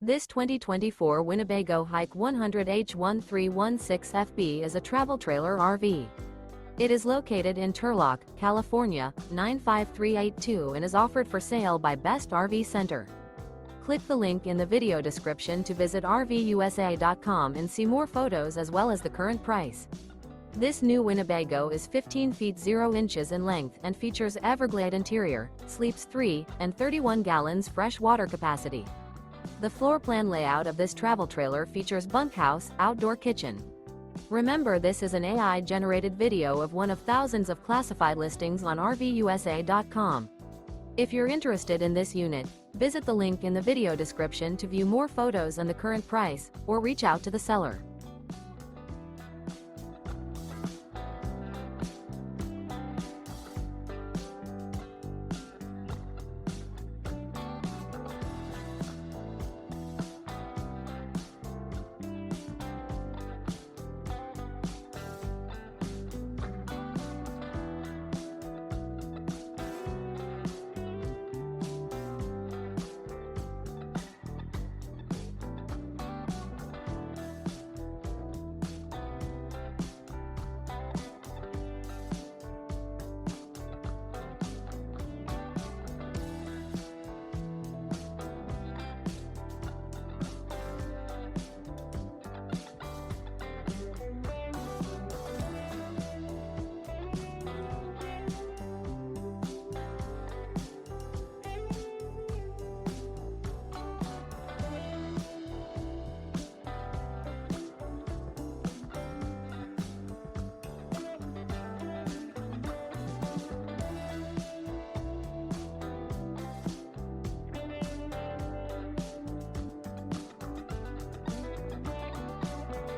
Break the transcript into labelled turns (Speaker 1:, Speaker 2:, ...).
Speaker 1: This 2024 Winnebago HIKE 100H1316FB is a travel trailer RV. It is located in Turlock, California, 95382 and is offered for sale by Best RV Center. Click the link in the video description to visit RVUSA.com and see more photos as well as the current price. This new Winnebago is 15 feet 0 inches in length and features Everglade interior, sleeps 3 and 31 gallons fresh water capacity. The floor plan layout of this travel trailer features bunkhouse, outdoor kitchen. Remember, this is an AI-generated video of one of thousands of classified listings on RVUSA.com. If you're interested in this unit, visit the link in the video description to view more photos and the current price, or reach out to the seller.